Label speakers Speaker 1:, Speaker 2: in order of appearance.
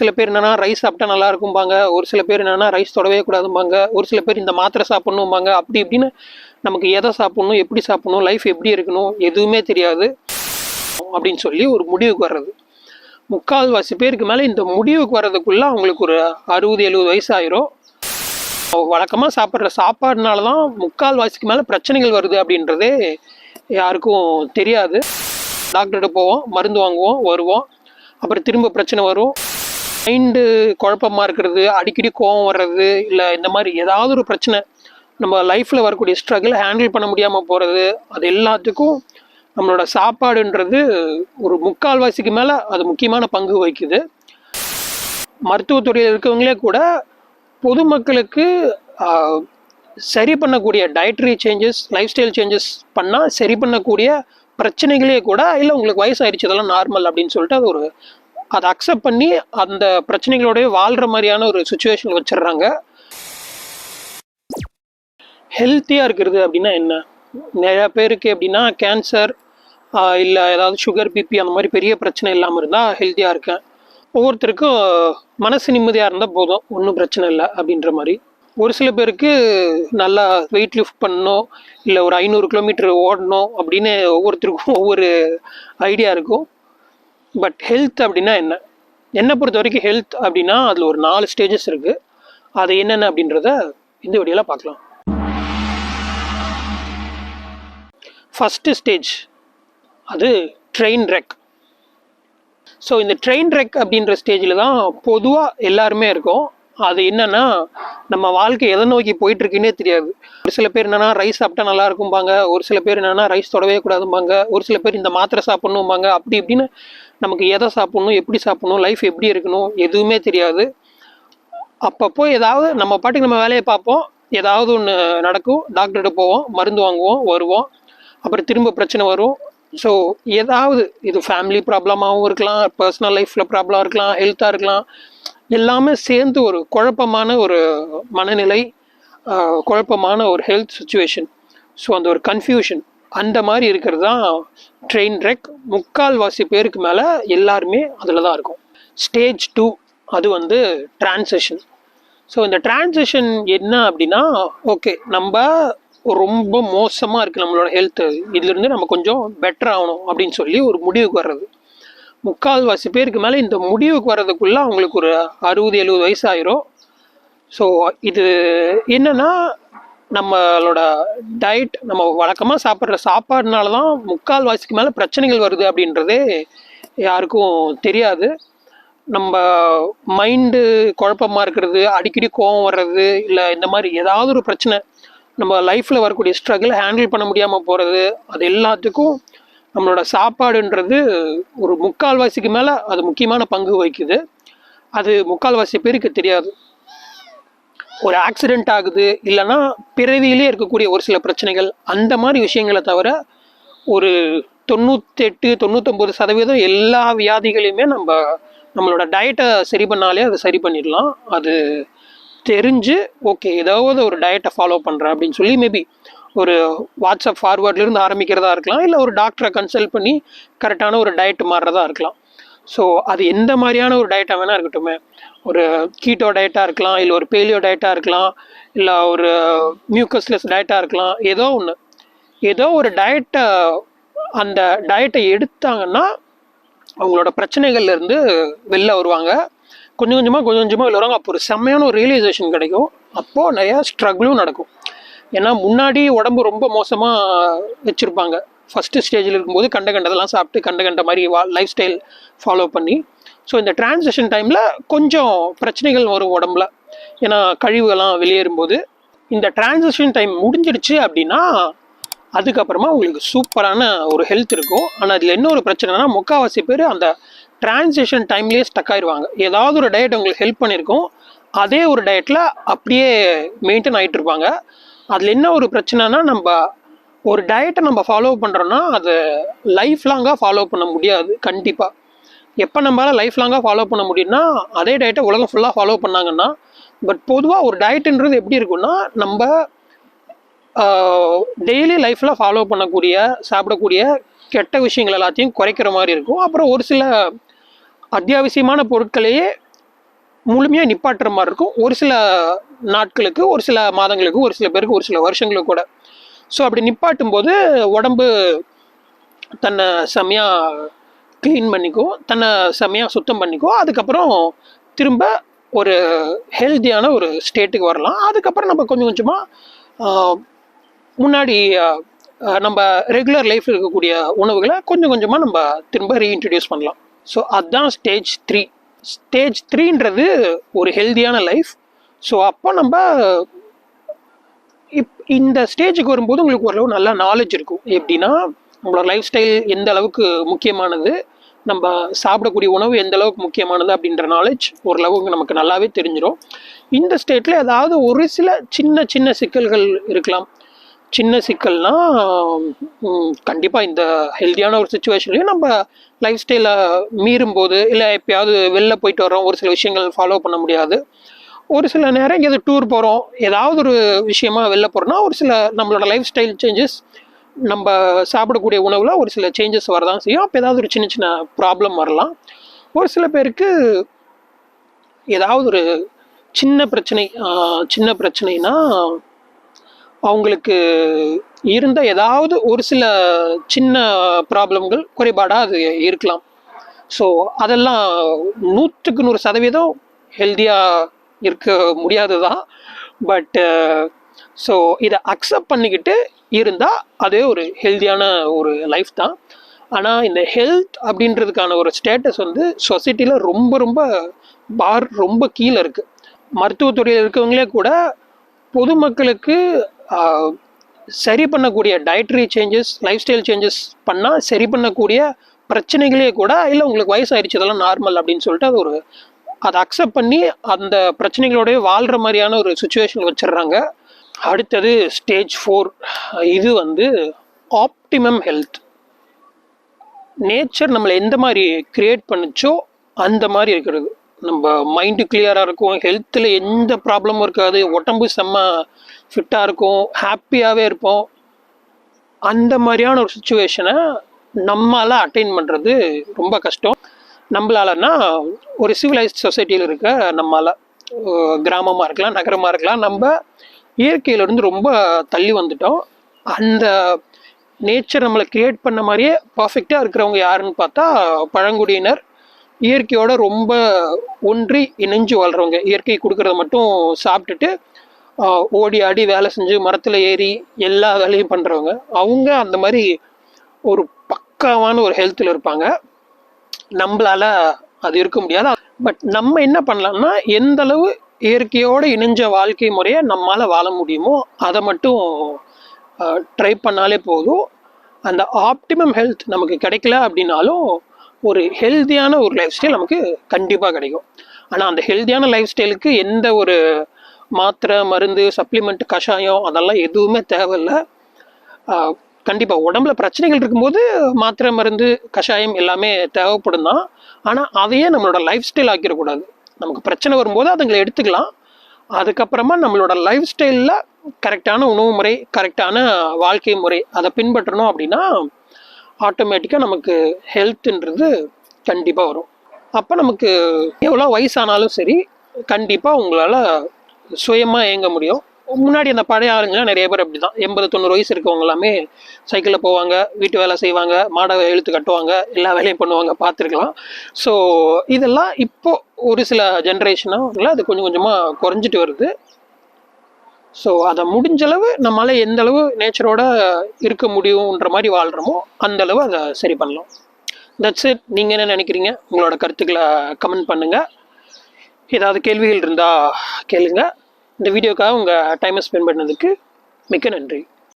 Speaker 1: சில பேர் என்னன்னா ரைஸ் சாப்பிட்டா நல்லா இருக்கும்பாங்க, ஒரு சில பேர் என்னன்னா ரைஸ் தொடவே கூடாதும்பாங்க, ஒரு சில பேர் இந்த மாத்திரை சாப்பிடணும்பாங்க. அப்படி இப்படின்னு நமக்கு எதை சாப்பிடணும், எப்படி சாப்பிடணும், லைஃப் எப்படி இருக்கணும் எதுவுமே தெரியாது அப்படின்னு சொல்லி ஒரு முடிவுக்கு வர்றது. 3/4 பேருக்கு மேலே இந்த முடிவுக்கு வர்றதுக்குள்ள அவங்களுக்கு ஒரு 60-70 வயசு ஆயிரும். வழக்கமாக சாப்பிட்ற சாப்பாடுனால தான் 3/4 மேலே பிரச்சனைகள் வருது அப்படின்றதே யாருக்கும் தெரியாது. டாக்டர்கிட்ட போவோம், மருந்து வாங்குவோம், வருவோம், அப்புறம் திரும்ப பிரச்சனை வரும். மைண்டு குழப்பமாக இருக்கிறது, அடிக்கடி கோவம் வர்றது, இல்லை இந்த மாதிரி ஏதாவது ஒரு பிரச்சனை நம்ம லைஃப்பில் வரக்கூடிய ஸ்ட்ரகிள் ஹேண்டில் பண்ண முடியாமல் போகிறது, அது எல்லாத்துக்கும் நம்மளோட சாப்பாடுன்றது ஒரு 3/4 மேலே அது முக்கியமான பங்கு வகிக்குது. மருத்துவத்துறையில் இருக்கவங்களே கூட பொதுமக்களுக்கு சரி பண்ணக்கூடிய dietary changes, life style changes பண்ணால் சரி பண்ணக்கூடிய பிரச்சனைகளே கூட இல்லை உங்களுக்கு வயசாகிடுச்சு இதெல்லாம் நார்மல் அப்படின்னு சொல்லிட்டு அது ஒரு அதை அக்செப்ட் பண்ணி அந்த பிரச்சனைகளோடய வாழ்கிற மாதிரியான ஒரு சுச்சுவேஷன் வச்சிடுறாங்க. ஹெல்த்தியாக இருக்கிறது அப்படின்னா என்ன? நிறையா பேருக்கு எப்படின்னா கேன்சர் இல்லை ஏதாவது சுகர், பிபி அந்த மாதிரி பெரிய பிரச்சனை இல்லாமல் இருந்தால் ஹெல்த்தியாக இருக்கேன். ஒவ்வொருத்தருக்கும் மனசு நிம்மதியாக இருந்தால் போதும், ஒன்றும் பிரச்சனை இல்லை அப்படின்ற மாதிரி. ஒரு சில பேருக்கு நல்லா வெயிட் லிஃப்ட் பண்ணணும், இல்லை ஒரு 500 கிலோமீட்டர் ஓடணும் அப்படின்னு ஒவ்வொருத்தருக்கும் ஒவ்வொரு ஐடியா இருக்கும். பட் ஹெல்த் அப்படின்னா என்ன? என்னை பொறுத்த வரைக்கும் ஹெல்த் அப்படின்னா அதில் ஒரு 4 ஸ்டேஜஸ் இருக்குது. அது என்னென்ன அப்படின்றத இந்த வீடியோவில் பார்க்கலாம். ஃபஸ்ட்டு ஸ்டேஜ் அது ட்ரெயின் ரெக். ஸோ இந்த ட்ரெயின் ரெக் அப்படின்ற ஸ்டேஜில் தான் பொதுவாக எல்லாருமே இருக்கும். அது என்னன்னா நம்ம வாழ்க்கை எதை நோக்கி போயிட்டுருக்குன்னே தெரியாது. ஒரு சில பேர் என்னென்னா ரைஸ் சாப்பிட்டா நல்லா இருக்கும்பாங்க, ஒரு சில பேர் என்னென்னா ரைஸ் தொடவே கூடாதும்பாங்க, ஒரு சில பேர் இந்த மாத்திரை சாப்பிட்ணும்பாங்க. அப்படி இப்படின்னு நமக்கு எதை சாப்பிட்ணும், எப்படி சாப்பிட்ணும், லைஃப் எப்படி இருக்கணும் எதுவுமே தெரியாது. அப்பப்போ ஏதாவது நம்ம பாட்டுக்கு நம்ம வேலையை பார்ப்போம், ஏதாவது ஒன்று நடக்கும், டாக்டர்கிட்ட போவோம், மருந்து வாங்குவோம், வருவோம், அப்புறம் திரும்ப பிரச்சனை வரும். ஸோ ஏதாவது இது ஃபேமிலி ப்ராப்ளமாகவும் இருக்கலாம், பர்சனல் லைஃப்பில் ப்ராப்ளம் இருக்கலாம், ஹெல்த்தாக இருக்கலாம், எல்லாமே சேர்ந்து ஒரு குழப்பமான ஒரு மனநிலை, குழப்பமான ஒரு ஹெல்த் சுச்சுவேஷன். ஸோ அந்த ஒரு கன்ஃபியூஷன் அந்த மாதிரி இருக்கிறது தான் ட்ரெயின் ரெக். 3/4 பேருக்கு மேலே எல்லாருமே அதில் தான் இருக்கும். ஸ்டேஜ் 2 அது டிரான்சிஷன். ஸோ இந்த டிரான்சிஷன் என்ன அப்படின்னா, ஓகே நம்ம ரொம்ப மோசமாக இருக்குது நம்மளோட ஹெல்த்து, இதுலேருந்து நம்ம கொஞ்சம் பெட்டர் ஆகணும் அப்படின்னு சொல்லி ஒரு முடிவுக்கு வர்றது. 3/4 பேருக்கு மேலே இந்த முடிவுக்கு வர்றதுக்குள்ள அவங்களுக்கு ஒரு 60-70 வயசு ஆயிரும். ஸோ இது என்னன்னா நம்மளோட டயட், நம்ம வழக்கமாக சாப்பிட்ற சாப்பாடுனால தான் 3/4 மேலே பிரச்சனைகள் வருது அப்படின்றதே யாருக்கும் தெரியாது. நம்ம மைண்டு குழப்பமாக இருக்கிறது, அடிக்கடி கோவம் வர்றது, இல்லை இந்த மாதிரி ஏதாவது ஒரு பிரச்சனை நம்ம லைஃப்பில் வரக்கூடிய ஸ்ட்ரகிள் ஹேண்டில் பண்ண முடியாமல் போகிறது, அது எல்லாத்துக்கும் நம்மளோட சாப்பாடுன்றது ஒரு 3/4 மேலே அது முக்கியமான பங்கு வகிக்குது. அது 3/4 பேருக்கு தெரியாது. ஒரு ஆக்சிடெண்ட் ஆகுது, இல்லைன்னா பிறவியிலே இருக்கக்கூடிய ஒரு சில பிரச்சனைகள், அந்த மாதிரி விஷயங்களை தவிர ஒரு 98-99% எல்லா வியாதிகளையுமே நம்மளோட டயட்டை சரி பண்ணாலே அது சரி பண்ணிடலாம். அது தெரிஞ்சு ஓகே ஏதாவது ஒரு டயட்டை ஃபாலோ பண்ணுறேன் அப்படின்னு சொல்லி மேபி ஒரு வாட்ஸ்அப் ஃபார்வர்ட்லேருந்து ஆரம்பிக்கிறதா இருக்கலாம், இல்லை ஒரு டாக்டரை கன்சல்ட் பண்ணி கரெக்டான ஒரு டயட் மாறுறதா இருக்கலாம். ஸோ அது எந்த மாதிரியான ஒரு டயட்டாக வேணால் இருக்கட்டுமே, ஒரு கீட்டோ டயட்டாக இருக்கலாம், இல்லை ஒரு பேலியோ டயட்டாக இருக்கலாம், இல்லை ஒரு மியூக்கஸ்லெஸ் டயட்டாக இருக்கலாம், ஏதோ ஒரு டயட்டை அந்த டயட்டை எடுத்தாங்கன்னா அவங்களோட பிரச்சனைகள்லேருந்து வெளில வருவாங்க. கொஞ்சம் கொஞ்சமாக வெளில வருவாங்க. அப்போ ஒரு செம்மையான ஒரு ரியலைசேஷன் கிடைக்கும். அப்போது நிறையா ஸ்ட்ரகிளும் நடக்கும். ஏன்னா முன்னாடி உடம்பு ரொம்ப மோசமாக வச்சுருப்பாங்க. ஃபஸ்ட்டு ஸ்டேஜில் இருக்கும்போது கண்டதெல்லாம் சாப்பிட்டு கண்ட மாதிரி லைஃப் ஸ்டைல் ஃபாலோ பண்ணி. ஸோ இந்த டிரான்சிஷன் டைமில் கொஞ்சம் பிரச்சனைகள் வரும் உடம்புல, ஏன்னா கழிவுகள்லாம் வெளியேறும்போது. இந்த டிரான்சிஷன் டைம் முடிஞ்சிடுச்சு அப்படின்னா அதுக்கப்புறமா உங்களுக்கு சூப்பரான ஒரு ஹெல்த் இருக்கும். ஆனால் அதில் என்ன ஒரு பிரச்சனைனா 3/4 பேர் அந்த டிரான்சிஷன் டைம்லேயே ஸ்டக் ஆயிடுவாங்க. ஏதாவது ஒரு டயட் உங்களுக்கு ஹெல்ப் பண்ணியிருக்கோம், அதே ஒரு டயட்டில் அப்படியே மெயின்டைன் ஆகிட்டு இருப்பாங்க. அதில் என்ன ஒரு பிரச்சனைனா, நம்ம ஒரு டயட்டை நம்ம ஃபாலோ பண்ணுறோன்னா அது லைஃப் லாங்காக ஃபாலோ பண்ண முடியாது. கண்டிப்பாக எப்போ நம்மளால் லைஃப் லாங்காக ஃபாலோ பண்ண முடியும்னா அதே டயட்டை உலகம் ஃபுல்லாக ஃபாலோ பண்ணாங்கன்னா. பட் பொதுவாக ஒரு டயட்டுன்றது எப்படி இருக்குன்னா, நம்ம டெய்லி லைஃப்பில் ஃபாலோ பண்ணக்கூடிய சாப்பிடக்கூடிய கெட்ட விஷயங்கள் எல்லாத்தையும் குறைக்கிற மாதிரி இருக்கும். அப்புறம் ஒரு சில அத்தியாவசியமான பொருட்களையே முழுமையாக நிப்பாட்டுற மாதிரி இருக்கும். ஒரு சில நாட்களுக்கு, ஒரு சில மாதங்களுக்கு, ஒரு சில பேருக்கு, ஒரு சில வருஷங்களுக்கு கூட. ஸோ அப்படி நிப்பாட்டும் போது உடம்பு தன்னை செம்மையாக க்ளீன் பண்ணிக்கும், தன்னை செம்மையாக சுத்தம் பண்ணிக்கும். அதுக்கப்புறம் திரும்ப ஒரு ஹெல்த்தியான ஒரு ஸ்டேட்டுக்கு வரலாம். அதுக்கப்புறம் நம்ம கொஞ்சம் கொஞ்சமாக முன்னாடி நம்ம ரெகுலர் லைஃப் இருக்கக்கூடிய உணவுகளை கொஞ்சம் கொஞ்சமாக நம்ம திரும்ப ரீஇன்ட்ரடியூஸ் பண்ணலாம். ஸோ அதுதான் ஸ்டேஜ் 3. ஸ்டேஜ் 3ன்றது ஒரு ஹெல்த்தியான லைஃப். ஸோ அப்போ நம்ம இந்த ஸ்டேஜுக்கு வரும்போது உங்களுக்கு ஓரளவு நல்லா நாலேஜ் இருக்கும். எப்படின்னா நம்மளோட லைஃப் ஸ்டைல் எந்த அளவுக்கு முக்கியமானது, நம்ம சாப்பிடக்கூடிய உணவு எந்த அளவுக்கு முக்கியமானது அப்படின்ற நாலேஜ் ஓரளவுக்கு நமக்கு நல்லாவே தெரிஞ்சிடும். இந்த ஸ்டேட்டில் ஏதாவது ஒரு சில சின்ன சின்ன சிக்கல்கள் இருக்கலாம். சின்ன சிக்கல்னா கண்டிப்பாக இந்த ஹெல்த்தியான ஒரு சுச்சுவேஷன்லையும் நம்ம லைஃப் ஸ்டைலை மீறும்போது, இல்லை எப்பயாவது வெளில போயிட்டு வரோம், ஒரு சில விஷயங்கள் ஃபாலோ பண்ண முடியாது. ஒரு சில நேரம் எங்கேயாவது டூர் போகிறோம், ஏதாவது ஒரு விஷயமா வெளில போகிறோம்னா ஒரு சில நம்மளோட லைஃப் ஸ்டைல் சேஞ்சஸ், நம்ம சாப்பிடக்கூடிய உணவில் ஒரு சில சேஞ்சஸ் வரதான் செய்யும். அப்போ ஏதாவது ஒரு சின்ன சின்ன ப்ராப்ளம் வரலாம். ஒரு சில பேருக்கு ஏதாவது ஒரு சின்ன பிரச்சனைனா அவங்களுக்கு இருந்த ஏதாவது ஒரு சில சின்ன ப்ராப்ளம்கள், குறைபாடாக அது இருக்கலாம். ஸோ அதெல்லாம் 100க்கு 100% ஹெல்த்தியாக இருக்க முடியாது தான். பட் ஸோ இதை அக்செப்ட் பண்ணிக்கிட்டு இருந்தால் அதே ஒரு ஹெல்த்தியான ஒரு லைஃப் தான். ஆனால் இந்த ஹெல்த் அப்படின்றதுக்கான ஒரு ஸ்டேட்டஸ் வந்து சொசைட்டியில் ரொம்ப ரொம்ப ரொம்ப கீழே இருக்குது. மருத்துவத்துறையில் இருக்கவங்களே கூட பொதுமக்களுக்கு சரி பண்ணக்கூடிய dietary changes, life style changes பண்ணால் சரி பண்ணக்கூடிய பிரச்சனைகளே கூட, இல்லை உங்களுக்கு வயசாகிடுச்சு இதெல்லாம் நார்மல் அப்படின்னு சொல்லிட்டு அதை அக்செப்ட் பண்ணி அந்த பிரச்சனைகளோடய வாழ்கிற மாதிரியான ஒரு சுச்சுவேஷன் வச்சிடுறாங்க. அடுத்தது ஸ்டேஜ் 4. இது வந்து ஆப்டிமம் ஹெல்த். நேச்சர் நம்மளை எந்த மாதிரி கிரியேட் பண்ணிச்சோ அந்த மாதிரி இருக்கிறது. நம்ம மைண்டு கிளியராக இருக்கும், ஹெல்த்தில் எந்த ப்ராப்ளமும் இருக்காது, உடம்பு செம்ம ஃபிட்டாக இருக்கும், ஹாப்பியாகவே இருப்போம். அந்த மாதிரியான ஒரு சுச்சுவேஷனை நம்மளால் அட்டைன் பண்ணுறது ரொம்ப கஷ்டம். நம்மளாலன்னா ஒரு சிவிலைஸ்ட் சொசைட்டியில் இருக்க நம்மளால், கிராமமாக இருக்கலாம், நகரமாக இருக்கலாம், நம்ம இயற்கையிலேருந்து ரொம்ப தள்ளி வந்துட்டோம். அந்த நேச்சர் நம்மளை கிரியேட் பண்ண மாதிரியே பர்ஃபெக்டாக இருக்கிறவங்க யாருன்னு பார்த்தா பழங்குடியினர். இயற்கையோட ரொம்ப ஒன்றி இணைஞ்சு வாழ்கிறவங்க, இயற்கை கொடுக்கறத மட்டும் சாப்பிட்டுட்டு ஓடி ஆடி வேலை செஞ்சு மரத்தில் ஏறி எல்லா வேலையும் பண்ணுறவங்க. அவங்க அந்த மாதிரி ஒரு பக்காவான ஒரு ஹெல்த்தில் இருப்பாங்க. நம்மளால அது இருக்க முடியாது. பட் நம்ம என்ன பண்ணலாம்னா, எந்த அளவு இயற்கையோடு இணைஞ்ச வாழ்க்கை முறையை நம்மளால் வாழ முடியுமோ அதை மட்டும் ட்ரை பண்ணாலே போதும். அந்த ஆப்டிமம் ஹெல்த் நமக்கு கிடைக்கல அப்படின்னாலும் ஒரு ஹெல்த்தியான ஒரு லைஃப் ஸ்டைல் நமக்கு கண்டிப்பாக கிடைக்கும். ஆனால் அந்த ஹெல்த்தியான லைஃப் ஸ்டைலுக்கு எந்த ஒரு மாத்திரை, மருந்து, சப்ளிமெண்ட், கஷாயம் அதெல்லாம் எதுவுமே தேவையில்லை. கண்டிப்பாக உடம்புல பிரச்சனைகள் இருக்கும்போது மாத்திரை, மருந்து, கஷாயம் எல்லாமே தேவைப்படும் தான். ஆனால் அதையே நம்மளோட லைஃப் ஸ்டைல் ஆக்கிடக்கூடாது. நமக்கு பிரச்சனை வரும்போது அதுங்களை எடுத்துக்கலாம். அதுக்கப்புறமா நம்மளோட லைஃப் ஸ்டைலில் கரெக்டான உணவு முறை, கரெக்டான வாழ்க்கை முறை அதை பின்பற்றணும் அப்படின்னா ஆட்டோமேட்டிக்காக நமக்கு ஹெல்த்துன்றது கண்டிப்பாக வரும். அப்போ நமக்கு எவ்வளோ வயசானாலும் சரி, கண்டிப்பாக உங்களால் சுயமாக இயங்க முடியும். முன்னாடி அந்த பழைய ஆளுங்களாம் நிறைய பேர் அப்படி தான், 80-90 வயசு இருக்கவங்க எல்லாமே சைக்கிளில் போவாங்க, வீட்டு வேலை செய்வாங்க, மாடை இழுத்து கட்டுவாங்க, எல்லா வேலையும் பண்ணுவாங்க, பார்த்துருக்கலாம். ஸோ இதெல்லாம் இப்போ ஒரு சில ஜென்ரேஷனாக அது கொஞ்சம் கொஞ்சமாக குறைஞ்சிட்டு வருது. ஸோ அதை முடிஞ்சளவு நம்மளால் எந்த அளவு நேச்சரோட இருக்க முடியுன்ற மாதிரி வாழ்கிறோமோ அந்தளவு அதை சரி பண்ணலாம். That's it. நீங்கள் என்ன நினைக்கிறீங்க? உங்களோட கருத்துக்களை கமெண்ட் பண்ணுங்கள். ஏதாவது கேள்விகள் இருந்தால் கேளுங்க. இந்த வீடியோக்காக உங்கள் டைமை ஸ்பெண்ட் பண்ணதுக்கு மிக்க நன்றி.